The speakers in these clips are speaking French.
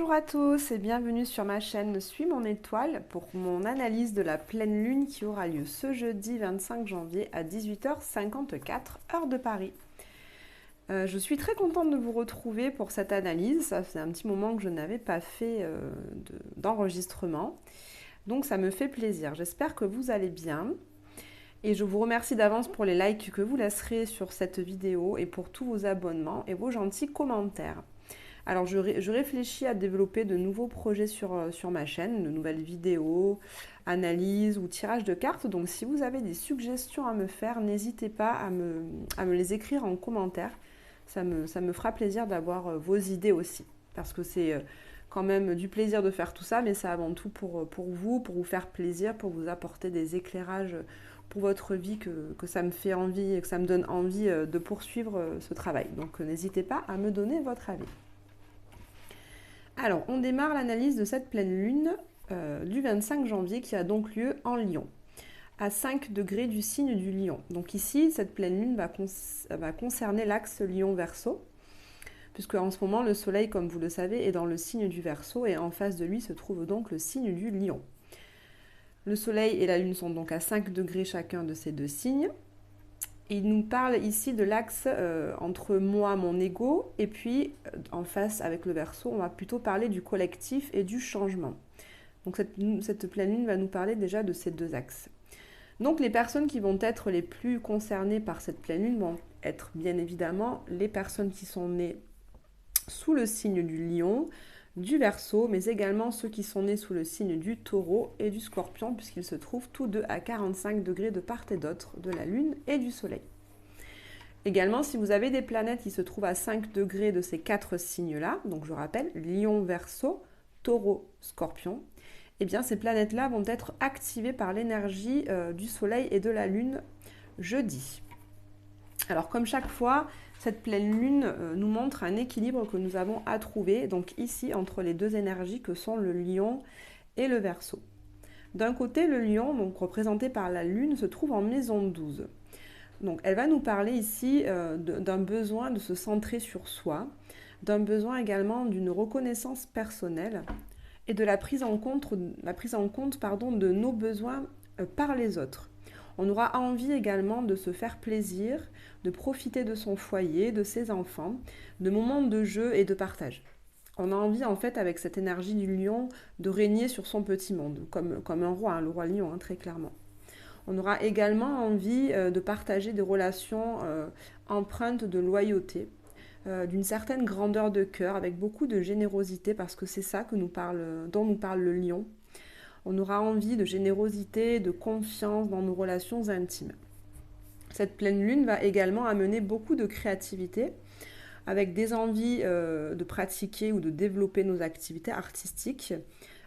Bonjour à tous et bienvenue sur ma chaîne Suis mon étoile pour mon analyse de la pleine lune qui aura lieu ce jeudi 25 janvier à 18h54 heure de Paris. Je suis très contente de vous retrouver pour cette analyse. Ça fait un petit moment que je n'avais pas fait d'enregistrement, donc ça me fait plaisir. J'espère que vous allez bien. Et je vous remercie d'avance pour les likes que vous laisserez sur cette vidéo et pour tous vos abonnements et vos gentils commentaires. Alors je réfléchis à développer de nouveaux projets sur ma chaîne, de nouvelles vidéos, analyses ou tirages de cartes. Donc si vous avez des suggestions à me faire, n'hésitez pas à me les écrire en commentaire. Ça me fera plaisir d'avoir vos idées aussi. Parce que c'est quand même du plaisir de faire tout ça, mais c'est avant tout pour vous faire plaisir, pour vous apporter des éclairages pour votre vie, que ça me fait envie et que ça me donne envie de poursuivre ce travail. Donc n'hésitez pas à me donner votre avis. Alors, on démarre l'analyse de cette pleine lune du 25 janvier qui a donc lieu en Lion, à 5 degrés du signe du Lion. Donc ici, cette pleine lune va concerner l'axe Lion-Verseau, puisque en ce moment, le soleil, comme vous le savez, est dans le signe du Verseau et en face de lui se trouve donc le signe du Lion. Le soleil et la lune sont donc à 5 degrés chacun de ces deux signes. Il nous parle ici de l'axe entre moi, mon ego, et puis en face avec le Verseau, on va plutôt parler du collectif et du changement. Donc cette pleine lune va nous parler déjà de ces deux axes. Donc les personnes qui vont être les plus concernées par cette pleine lune vont être bien évidemment les personnes qui sont nées sous le signe du Lion, du Verseau, mais également ceux qui sont nés sous le signe du Taureau et du Scorpion, puisqu'ils se trouvent tous deux à 45 degrés de part et d'autre de la Lune et du Soleil. Également, si vous avez des planètes qui se trouvent à 5 degrés de ces quatre signes-là, donc je rappelle, Lion, Verseau, Taureau, Scorpion, eh bien ces planètes-là vont être activées par l'énergie du Soleil et de la Lune jeudi. Alors comme chaque fois, cette pleine lune nous montre un équilibre que nous avons à trouver, donc ici entre les deux énergies que sont le Lion et le Verseau. D'un côté, le Lion, donc représenté par la lune, se trouve en maison 12. Donc elle va nous parler ici d'un besoin de se centrer sur soi, d'un besoin également d'une reconnaissance personnelle et de la prise en compte, de nos besoins par les autres. On aura envie également de se faire plaisir, de profiter de son foyer, de ses enfants, de moments de jeu et de partage. On a envie en fait avec cette énergie du lion de régner sur son petit monde, comme un roi, le roi lion très clairement. On aura également envie de partager des relations empreintes de loyauté, d'une certaine grandeur de cœur, avec beaucoup de générosité, parce que c'est ça dont nous parle le lion. On aura envie de générosité, de confiance dans nos relations intimes. Cette pleine lune va également amener beaucoup de créativité, avec des envies de pratiquer ou de développer nos activités artistiques,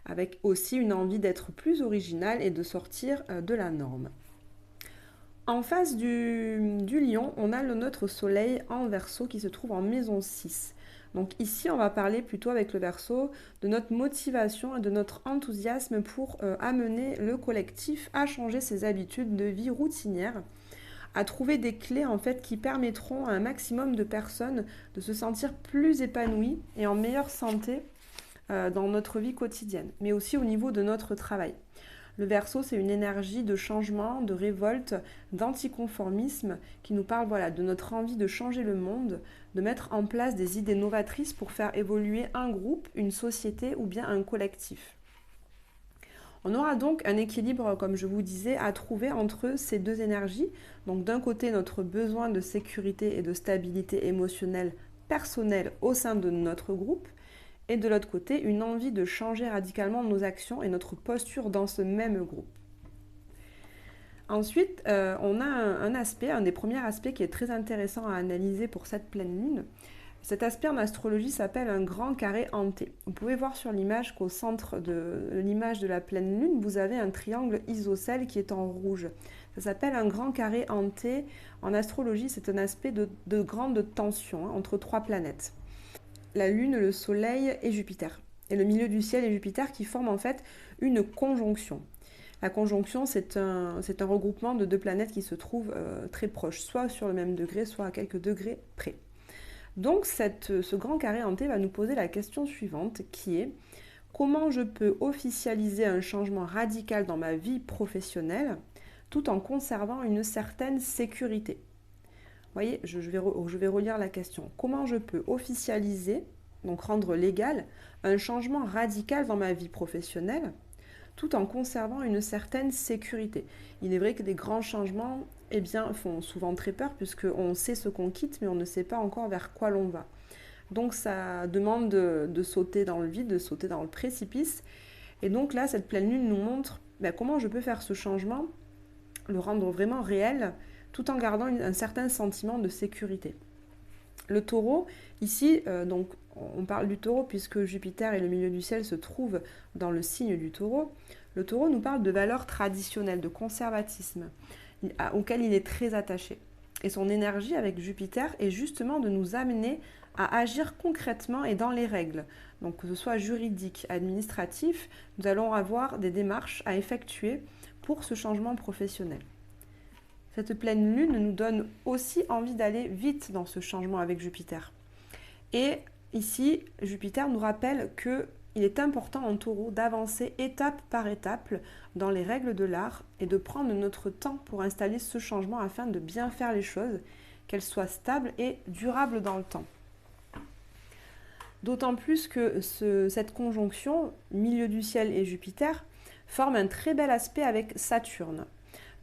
avec aussi une envie d'être plus original et de sortir de la norme. En face du lion, on a notre soleil en Verseau qui se trouve en maison 6. Donc ici, on va parler plutôt avec le Verseau de notre motivation et de notre enthousiasme pour amener le collectif à changer ses habitudes de vie routinières, à trouver des clés en fait qui permettront à un maximum de personnes de se sentir plus épanouies et en meilleure santé dans notre vie quotidienne, mais aussi au niveau de notre travail. Le Verseau, c'est une énergie de changement, de révolte, d'anticonformisme qui nous parle de notre envie de changer le monde, de mettre en place des idées novatrices pour faire évoluer un groupe, une société ou bien un collectif. On aura donc un équilibre, comme je vous disais, à trouver entre ces deux énergies. Donc d'un côté, notre besoin de sécurité et de stabilité émotionnelle personnelle au sein de notre groupe, et de l'autre côté, une envie de changer radicalement nos actions et notre posture dans ce même groupe. Ensuite, on a un des premiers aspects qui est très intéressant à analyser pour cette pleine lune. Cet aspect en astrologie s'appelle un grand carré hanté. Vous pouvez voir sur l'image qu'au centre de l'image de la pleine lune, vous avez un triangle isocèle qui est en rouge. Ça s'appelle un grand carré hanté. En astrologie, c'est un aspect de grande tension entre trois planètes. La Lune, le Soleil et Jupiter. Et le milieu du ciel et Jupiter qui forment en fait une conjonction. La conjonction, c'est un regroupement de deux planètes qui se trouvent très proches, soit sur le même degré, soit à quelques degrés près. Donc ce grand carré hanté va nous poser la question suivante qui est: comment je peux officialiser un changement radical dans ma vie professionnelle tout en conservant une certaine sécurité? Vous voyez, je vais relire la question. Comment je peux officialiser, donc rendre légal, un changement radical dans ma vie professionnelle tout en conservant une certaine sécurité? Il est vrai que des grands changements font souvent très peur puisqu'on sait ce qu'on quitte mais on ne sait pas encore vers quoi l'on va. Donc ça demande de sauter dans le vide, de sauter dans le précipice. Et donc là, cette pleine lune nous montre comment je peux faire ce changement, le rendre vraiment réel, tout en gardant un certain sentiment de sécurité. Le taureau, ici, donc on parle du taureau puisque Jupiter et le milieu du ciel se trouvent dans le signe du taureau. Le taureau nous parle de valeurs traditionnelles, de conservatisme, auquel il est très attaché. Et son énergie avec Jupiter est justement de nous amener à agir concrètement et dans les règles. Donc que ce soit juridique, administratif, nous allons avoir des démarches à effectuer pour ce changement professionnel. Cette pleine lune nous donne aussi envie d'aller vite dans ce changement avec Jupiter. Et ici, Jupiter nous rappelle qu'il est important en taureau d'avancer étape par étape dans les règles de l'art et de prendre notre temps pour installer ce changement afin de bien faire les choses, qu'elles soient stables et durables dans le temps. D'autant plus que cette conjonction, milieu du ciel et Jupiter, forme un très bel aspect avec Saturne.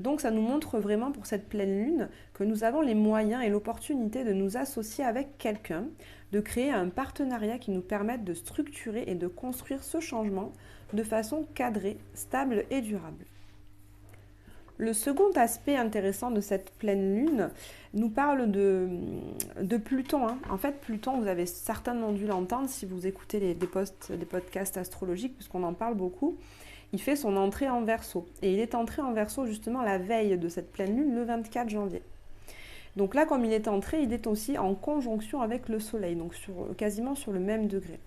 Donc ça nous montre vraiment pour cette pleine lune que nous avons les moyens et l'opportunité de nous associer avec quelqu'un, de créer un partenariat qui nous permette de structurer et de construire ce changement de façon cadrée, stable et durable. Le second aspect intéressant de cette pleine lune nous parle de Pluton. En fait, Pluton, vous avez certainement dû l'entendre si vous écoutez des podcasts astrologiques, puisqu'on en parle beaucoup. Il fait son entrée en Verseau. Et il est entré en Verseau justement la veille de cette pleine lune, le 24 janvier. Donc là, comme il est entré, il est aussi en conjonction avec le Soleil, donc quasiment sur le même degré.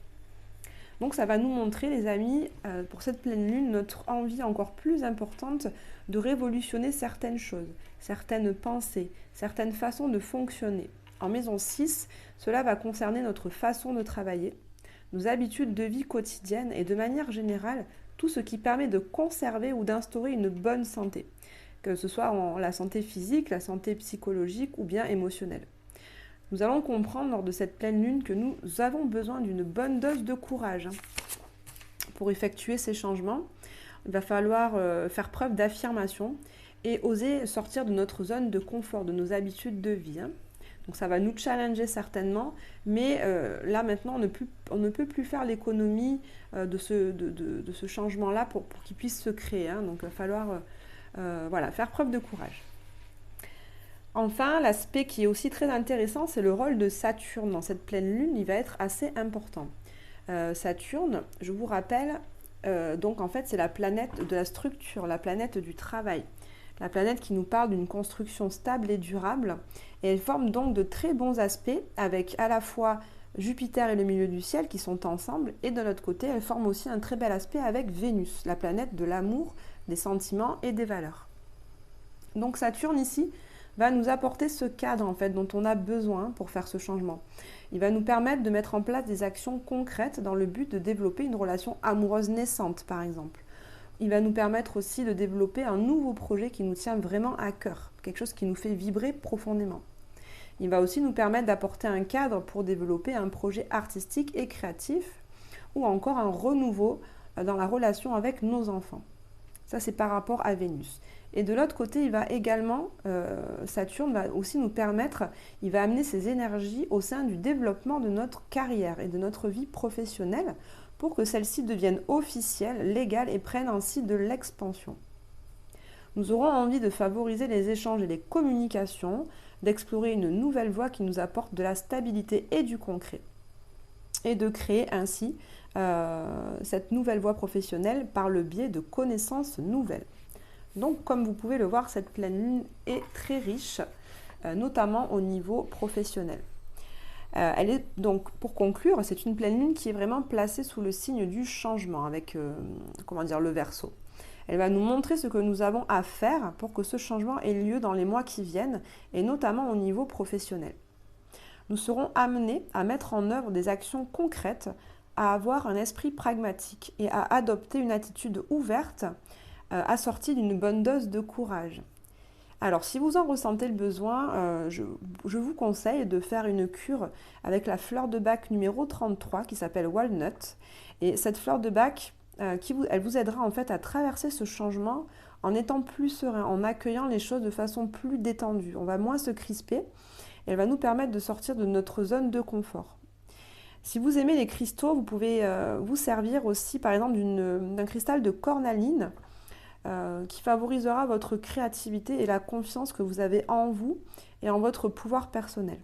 Donc ça va nous montrer, les amis, pour cette pleine lune, notre envie encore plus importante de révolutionner certaines choses, certaines pensées, certaines façons de fonctionner. En maison 6, cela va concerner notre façon de travailler, nos habitudes de vie quotidienne et de manière générale, tout ce qui permet de conserver ou d'instaurer une bonne santé, que ce soit la santé physique, la santé psychologique ou bien émotionnelle. Nous allons comprendre lors de cette pleine lune que nous avons besoin d'une bonne dose de courage pour effectuer ces changements. Il va falloir faire preuve d'affirmation et oser sortir de notre zone de confort, de nos habitudes de vie. Donc ça va nous challenger certainement, mais là maintenant on ne peut plus faire l'économie de ce changement-là pour qu'il puisse se créer. Donc il va falloir faire preuve de courage. Enfin, l'aspect qui est aussi très intéressant, c'est le rôle de Saturne. Dans cette pleine lune, il va être assez important. Saturne, je vous rappelle, donc en fait c'est la planète de la structure, la planète du travail. La planète qui nous parle d'une construction stable et durable. Et elle forme donc de très bons aspects avec à la fois Jupiter et le milieu du ciel qui sont ensemble. Et de l'autre côté, elle forme aussi un très bel aspect avec Vénus, la planète de l'amour, des sentiments et des valeurs. Donc Saturne ici va nous apporter ce cadre en fait dont on a besoin pour faire ce changement. Il va nous permettre de mettre en place des actions concrètes dans le but de développer une relation amoureuse naissante par exemple. Il va nous permettre aussi de développer un nouveau projet qui nous tient vraiment à cœur, quelque chose qui nous fait vibrer profondément. Il va aussi nous permettre d'apporter un cadre pour développer un projet artistique et créatif ou encore un renouveau dans la relation avec nos enfants. Ça, c'est par rapport à Vénus. Et de l'autre côté, il va également, Saturne va aussi nous permettre, il va amener ses énergies au sein du développement de notre carrière et de notre vie professionnelle pour que celle-ci devienne officielle, légale et prenne ainsi de l'expansion. Nous aurons envie de favoriser les échanges et les communications, d'explorer une nouvelle voie qui nous apporte de la stabilité et du concret. Et de créer ainsi cette nouvelle voie professionnelle par le biais de connaissances nouvelles. Donc, comme vous pouvez le voir, cette pleine lune est très riche, notamment au niveau professionnel. Elle est donc, pour conclure, c'est une pleine lune qui est vraiment placée sous le signe du changement, avec le Verseau. Elle va nous montrer ce que nous avons à faire pour que ce changement ait lieu dans les mois qui viennent, et notamment au niveau professionnel. nous serons amenés à mettre en œuvre des actions concrètes, à avoir un esprit pragmatique et à adopter une attitude ouverte, assortie d'une bonne dose de courage. Alors, si vous en ressentez le besoin, je vous conseille de faire une cure avec la fleur de Bach numéro 33 qui s'appelle Walnut. Et cette fleur de Bach, elle vous aidera en fait à traverser ce changement en étant plus serein, en accueillant les choses de façon plus détendue. On va moins se crisper et elle va nous permettre de sortir de notre zone de confort. Si vous aimez les cristaux, vous pouvez vous servir aussi par exemple d'un cristal de cornaline qui favorisera votre créativité et la confiance que vous avez en vous et en votre pouvoir personnel.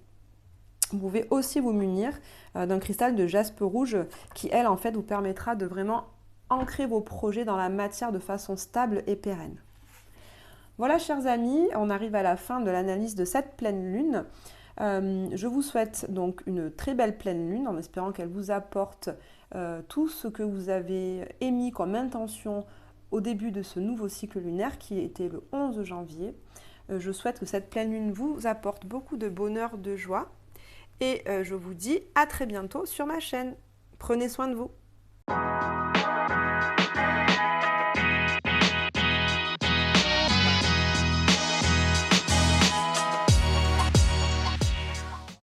Vous pouvez aussi vous munir d'un cristal de jaspe rouge qui, elle, en fait, vous permettra de vraiment ancrer vos projets dans la matière de façon stable et pérenne. Voilà, chers amis, on arrive à la fin de l'analyse de cette pleine lune. Je vous souhaite donc une très belle pleine lune en espérant qu'elle vous apporte tout ce que vous avez émis comme intention au début de ce nouveau cycle lunaire qui était le 11 janvier. Je souhaite que cette pleine lune vous apporte beaucoup de bonheur, de joie et je vous dis à très bientôt sur ma chaîne. Prenez soin de vous.